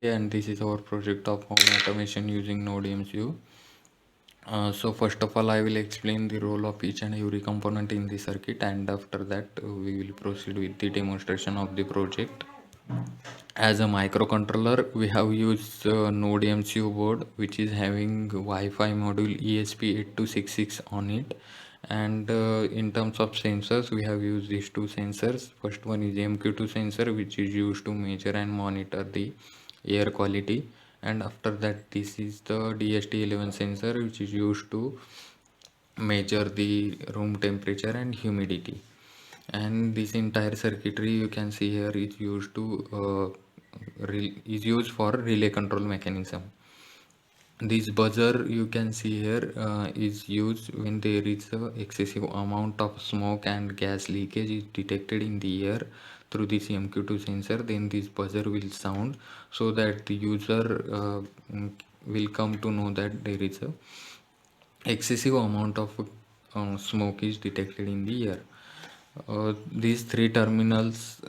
And this is our project of home automation using nodemcu. So first of all, I will explain the role of each and every component in the circuit, and after that we will proceed with the demonstration of the project. As a microcontroller, we have used nodemcu board, which is having Wi-Fi module ESP8266 on it. And in terms of sensors, we have used these two sensors. First one is MQ2 sensor, which is used to measure and monitor the air quality. And after that, this is the DST11 sensor, which is used to measure the room temperature and humidity. And this entire circuitry you can see here is used to is used for relay control mechanism. This buzzer you can see here is used when there is a excessive amount of smoke and gas leakage is detected in the air through this MQ2 sensor. Then this buzzer will sound so that the user will come to know that there is a excessive amount of smoke is detected in the air. These three terminals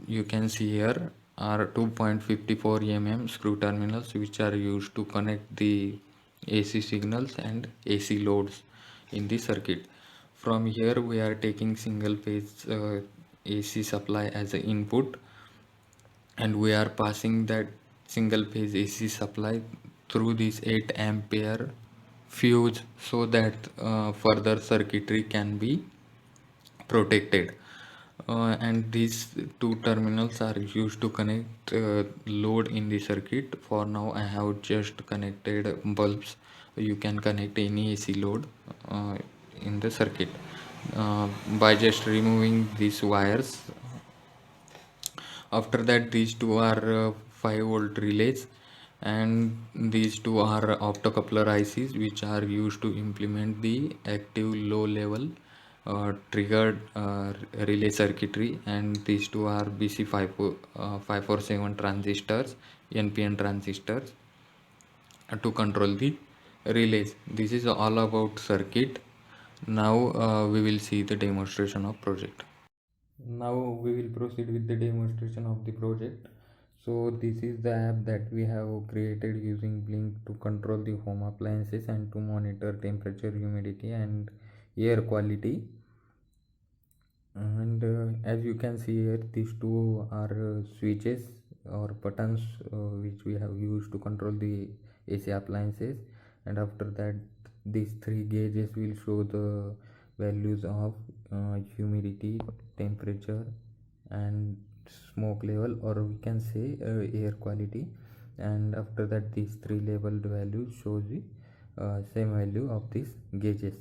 you can see here are 2.54 screw terminals, which are used to connect the AC signals and AC loads in the circuit. From here we are taking single phase AC supply as an input, and we are passing that single phase AC supply through this 8 ampere fuse so that further circuitry can be protected. And these two terminals are used to connect load in the circuit. For now I have just connected bulbs. You can connect any AC load in the circuit by just removing these wires. After that, these two are 5-volt relays, and these two are optocoupler ICs, which are used to implement the active low level triggered relay circuitry. And these two are BC547 transistors, NPN transistors, to control the relays. This is all about circuit. Now we will see the demonstration of project. Now we will proceed with the demonstration of the project. So this is the app that we have created using blynk to control the home appliances and to monitor temperature, humidity and air quality. And as you can see here, these two are switches or buttons which we have used to control the AC appliances. And after that, these three gauges will show the values of humidity, temperature and smoke level, or we can say air quality. And after that, these three labeled values shows the same value of these gauges.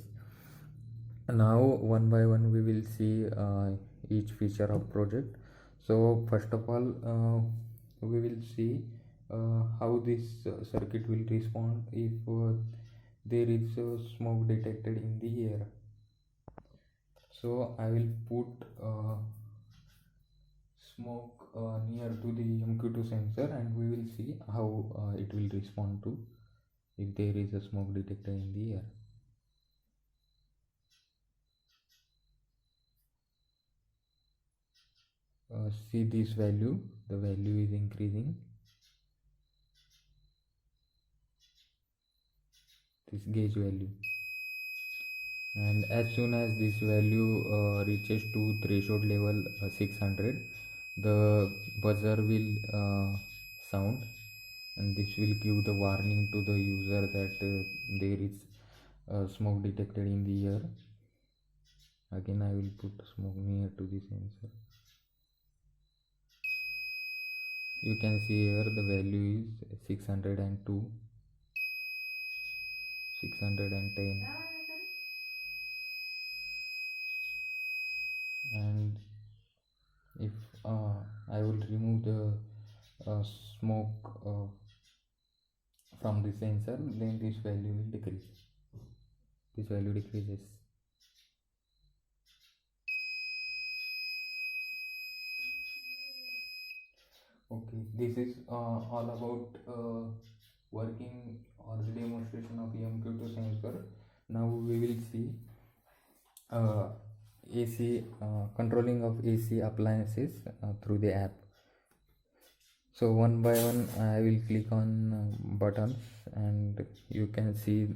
Now one by one we will see each feature of project. So first of all, we will see how this circuit will respond if there is smoke detected in the air. So I will put smoke near to the MQ2 sensor, and we will see how it will respond to if there is a smoke detected in the air. See this value, the value is increasing, this gauge value, and as soon as this value reaches to threshold level 600, the buzzer will sound, and this will give the warning to the user that there is smoke detected in the air. Again I will put smoke near to the sensor. You can see here the value is 602, 610, and if I will remove the smoke from the sensor, then this value will decrease. This value decreases. Okay, this is all about working or the demonstration of MQ2 sensor. Now we will see uh, AC controlling of AC appliances through the app. So one by one I will click on buttons, and you can see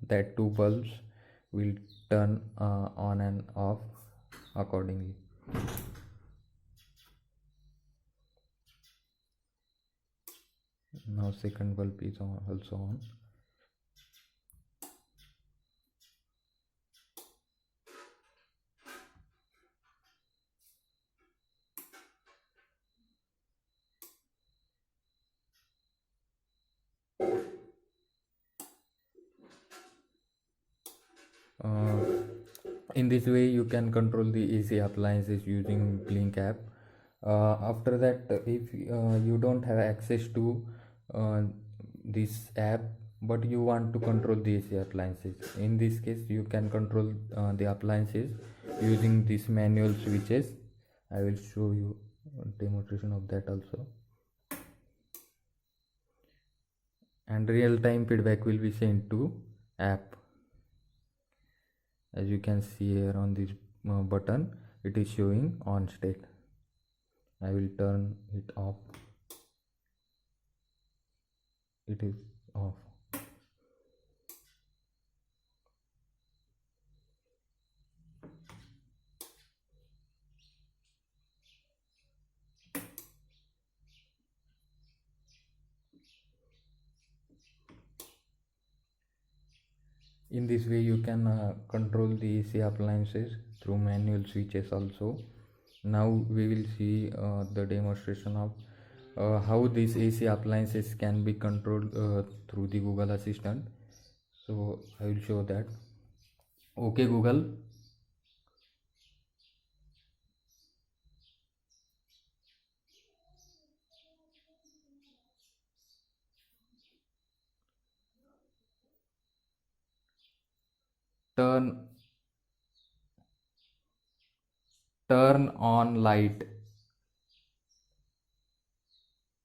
that two bulbs will turn on and off accordingly. Now second bulb is also on. Uh, in this way you can control the AC appliances using Blink app. After that, if you don't have access to uh, this app but you want to control the AC appliances, in this case you can control the appliances using these manual switches. I will show you a demonstration of that also. And real-time feedback will be sent to app. As you can see here on this button, it is showing on state. I will turn it off. It is off. In this way you can control the AC appliances through manual switches also. Now we will see the demonstration of how these AC appliances can be controlled through the Google Assistant. So I will show that. Okay Google, turn on light.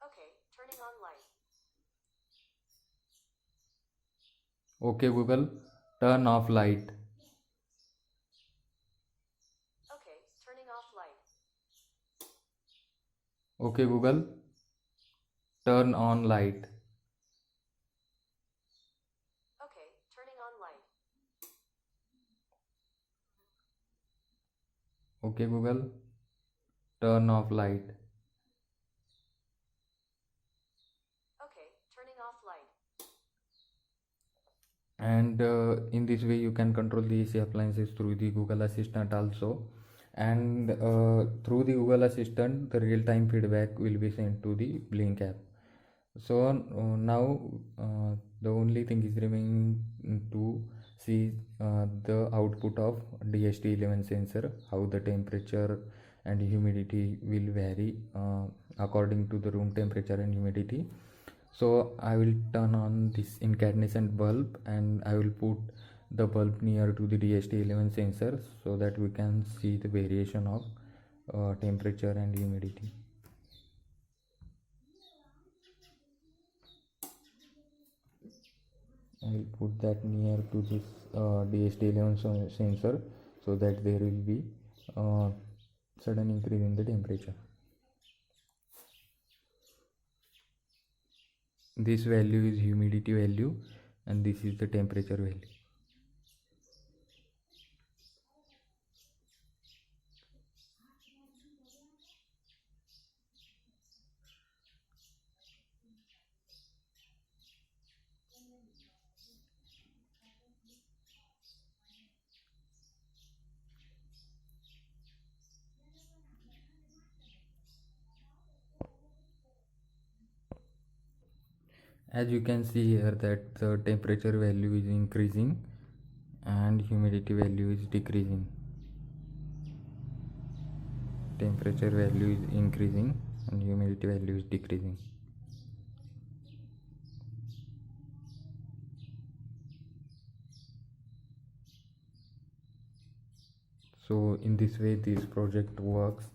Okay, turning on light. Okay Google, turn off light. Okay, turning off light. Okay Google, turn on light. Okay, turning on light. Okay Google, turn off light. Okay, turning off light. And in this way you can control the AC appliances through the Google Assistant also. And through the Google Assistant the real-time feedback will be sent to the Blink app. So now the only thing is remaining to see the output of DHT11 sensor, how the temperature and humidity will vary according to the room temperature and humidity. So I will turn on this incandescent bulb and I will put the bulb near to the DHT11 sensor so that we can see the variation of temperature and humidity. I will put that near to this DHT11 sensor so that there will be sudden increase in the temperature. This value is humidity value and this is the temperature value. As you can see here that the temperature value is increasing and humidity value is decreasing. Temperature value is increasing and humidity value is decreasing. So in this way this project works.